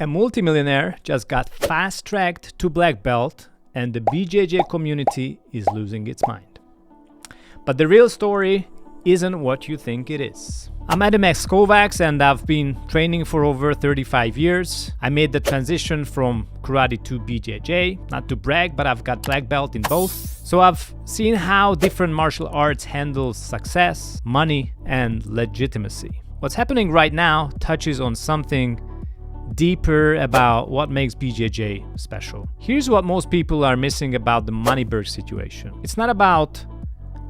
A multimillionaire just got fast-tracked to black belt, and the BJJ community is losing its mind. But the real story isn't what you think it is. I'm Adam X. Kovacs and I've been training for over 35 years. I made the transition from karate to BJJ, not to brag, but I've got black belt in both. So I've seen how different martial arts handle success, money, and legitimacy. What's happening right now touches on something deeper about what makes BJJ special. Here's what most people are missing about the Moneyberg situation. It's not about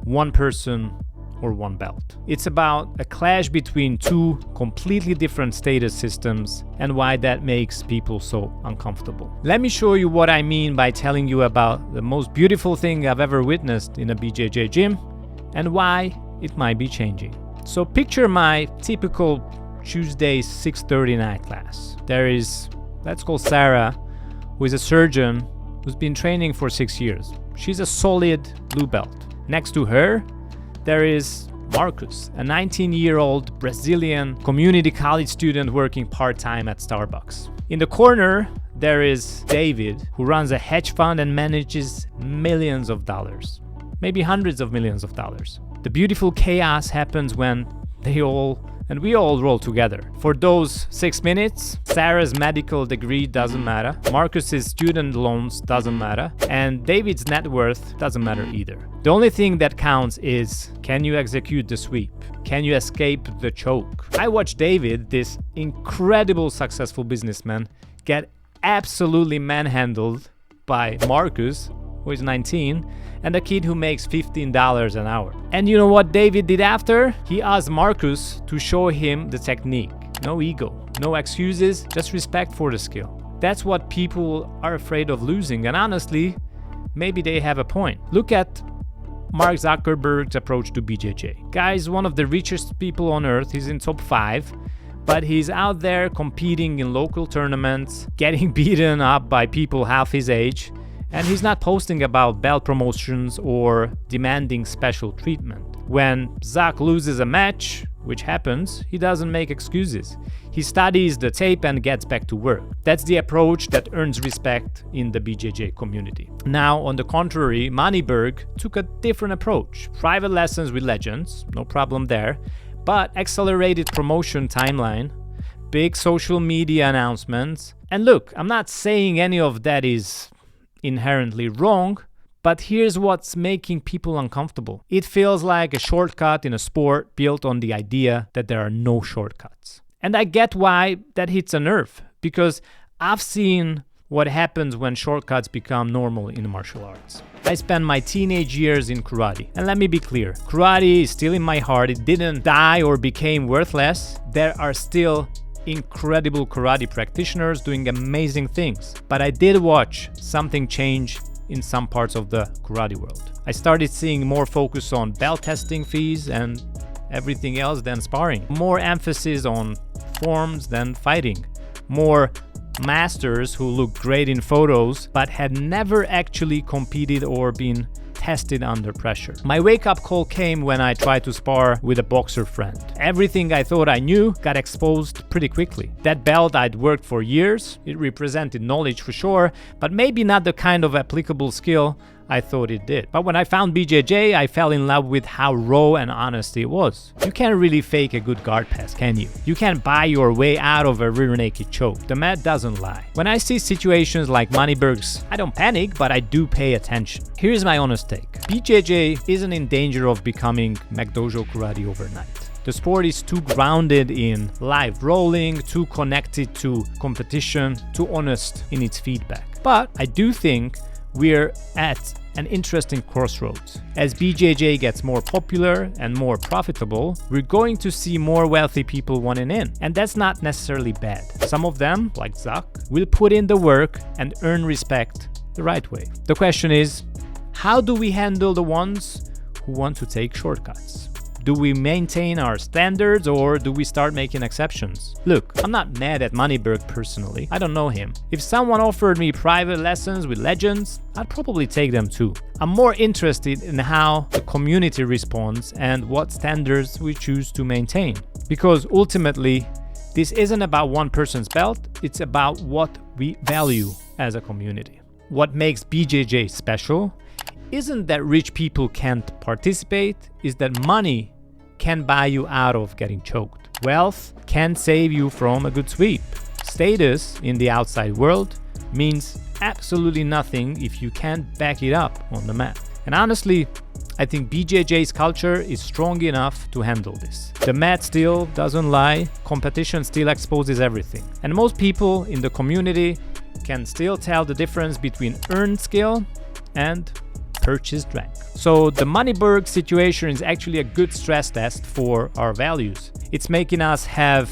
one person or one belt. It's about a clash between two completely different status systems and why that makes people so uncomfortable. Let me show you what I mean by telling you about the most beautiful thing I've ever witnessed in a BJJ gym and why it might be changing. So picture my typical Tuesday 6:30 night class. There is, let's call Sarah, who is a surgeon who's been training for 6 years. She's a solid blue belt. Next to her, there is Marcus, a 19-year-old Brazilian community college student working part-time at Starbucks. In the corner, there is David, who runs a hedge fund and manages millions of dollars, maybe hundreds of millions of dollars. The beautiful chaos happens when we all roll together. For those 6 minutes, Sarah's medical degree doesn't matter, Marcus's student loans doesn't matter, and David's net worth doesn't matter either. The only thing that counts is, can you execute the sweep? Can you escape the choke? I watched David, this incredible successful businessman, get absolutely manhandled by Marcus, who is 19, and a kid who makes $15 an hour. And you know what David did after? He asked Marcus to show him the technique. No ego, no excuses, just respect for the skill. That's what people are afraid of losing, and honestly, maybe they have a point. Look at Mark Zuckerberg's approach to BJJ. Guy's one of the richest people on earth, he's in top 5, but he's out there competing in local tournaments, getting beaten up by people half his age, and he's not posting about belt promotions or demanding special treatment. When Zach loses a match, which happens, he doesn't make excuses. He studies the tape and gets back to work. That's the approach that earns respect in the BJJ community. Now, on the contrary, Moneyberg took a different approach. Private lessons with legends, no problem there, but accelerated promotion timeline, big social media announcements. And look, I'm not saying any of that is inherently wrong, but here's what's making people uncomfortable. It feels like a shortcut in a sport built on the idea that there are no shortcuts. And I get why that hits a nerve, because I've seen what happens when shortcuts become normal in martial arts. I spent my teenage years in karate, and let me be clear, karate is still in my heart. It didn't die or became worthless. There are still incredible karate practitioners doing amazing things. But I did watch something change in some parts of the karate world. I started seeing more focus on belt testing fees and everything else than sparring. More emphasis on forms than fighting. More masters who looked great in photos but had never actually competed or been tested under pressure. My wake-up call came when I tried to spar with a boxer friend. Everything I thought I knew got exposed pretty quickly. That belt I'd worked for years, it represented knowledge for sure, but maybe not the kind of applicable skill I thought it did. But when I found BJJ, I fell in love with how raw and honest it was. You can't really fake a good guard pass, can you? You can't buy your way out of a rear naked choke. The mat doesn't lie. When I see situations like Moneyberg's, I don't panic, but I do pay attention. Here's my honest take. BJJ isn't in danger of becoming McDojo karate overnight. The sport is too grounded in live rolling, too connected to competition, too honest in its feedback. But I do think we're at an interesting crossroads. As BJJ gets more popular and more profitable, we're going to see more wealthy people wanting in. And that's not necessarily bad. Some of them, like Zach, will put in the work and earn respect the right way. The question is, how do we handle the ones who want to take shortcuts? Do we maintain our standards or do we start making exceptions? Look, I'm not mad at Moneyberg personally. I don't know him. If someone offered me private lessons with legends, I'd probably take them too. I'm more interested in how the community responds and what standards we choose to maintain. Because ultimately, This isn't about one person's belt, it's about what we value as a community. What makes BJJ special isn't that rich people can't participate, is that money can buy you out of getting choked. Wealth can save you from a good sweep. Status in the outside world means absolutely nothing if you can't back it up on the mat. And honestly, I think BJJ's culture is strong enough to handle this. The mat still doesn't lie, competition still exposes everything. And most people in the community can still tell the difference between earned skill and purchased rank. So the Moneyberg situation is actually a good stress test for our values. It's making us have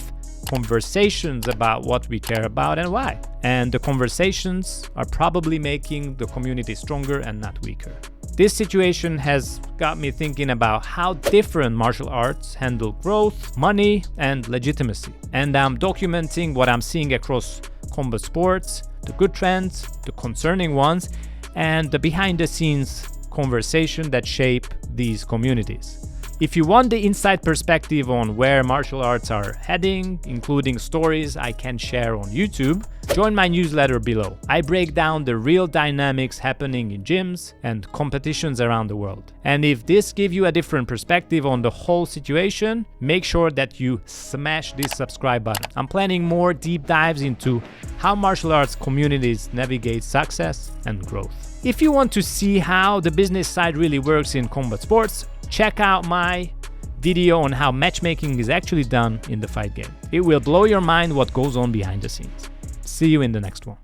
conversations about what we care about and why. And the conversations are probably making the community stronger and not weaker. This situation has got me thinking about how different martial arts handle growth, money, and legitimacy. And I'm documenting what I'm seeing across combat sports, the good trends, the concerning ones, and the behind-the-scenes conversation that shape these communities. If you want the inside perspective on where martial arts are heading, including stories I can share on YouTube, join my newsletter below. I break down the real dynamics happening in gyms and competitions around the world. And if this gives you a different perspective on the whole situation, make sure that you smash this subscribe button. I'm planning more deep dives into how martial arts communities navigate success and growth. If you want to see how the business side really works in combat sports, check out my video on how matchmaking is actually done in the fight game. It will blow your mind what goes on behind the scenes. See you in the next one.